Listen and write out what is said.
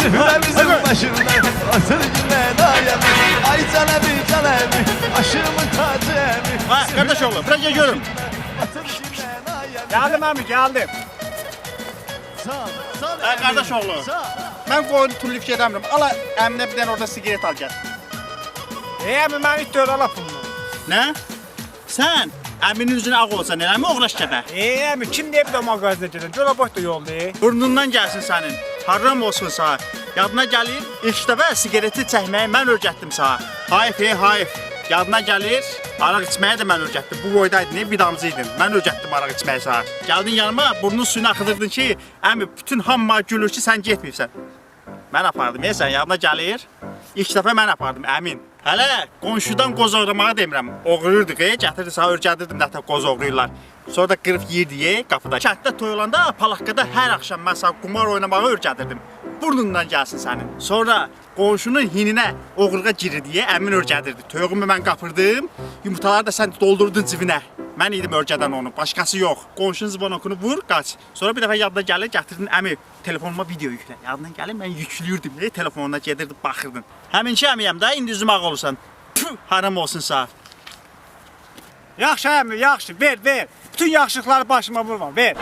Sühüremizin başında otur gülen ayemi. Ay canebi canebi aşığımın tacı emi. Ha kardeş oğlu bırak geliyorum. Otur gülen ayemi. Geldim abi geldim. Ha kardeş oğlu. Ben koyun tulluk şey edemiyorum. Ala emine bir tane orada sigaret al gel. Abi ben istiyor alapım. Ne? Sen eminin yüzüne ağ olsa neler mi uğraş kebe? Abi kim diye bir de magazineciden? Cola boş da yolda. Burnundan gelsin senin. Haram olsun sana. Yadına gelir, ilk defa sigareti çəkməyi mən öyrətdim sana. Hayf, hayf. Yadına gelir, araq içməyi də mən öyrətdim. Bu boydaydın, bir damcıydın. Mən öyrətdim araq içməyi sana. Gəldin yanıma, burnunun suyunu axıdırdın ki, əmi, bütün hamma gülür ki, sən getməyibsən. Mən apardım, sən yadına gəlir. İlk dəfə mən apardım, əmin. Hələ qonşudan qoz oğramağı demirəm. Oğruyurduq, gətirdi sana öyrədirdim nətə qoz oğruyurlar. Sonra da qırıb yirdiyi qapıda. Kənddə toy olanda, palaqqada hər axşam mən sana qumar oynamağı öyrədirdim. Burnundan gəlsin sənin. Sonra qonşunun hininə oğruğa girir deyə əmin öyrədirdi. Toyuğumu mən qapırdım, yumurtaları da sən doldurdun cibinə. Mən idim öyrədən onu, başqası yox. Qonşunun zibonokunu vur, qaç. Sonra bir dəfə yadına gəlir, gətirdin əmi, telefonuma video yüklə. Yadına gəlir, mən yüklüyürdüm, telefonuna gedirdim, baxırdın. Həminki əmiyəm də, indi üzümə ağ olursan. Püh, haram olsun sağ. Yaxşı abi yaxşı ver ver. Bütün yaxşılıkları başıma vurma ver.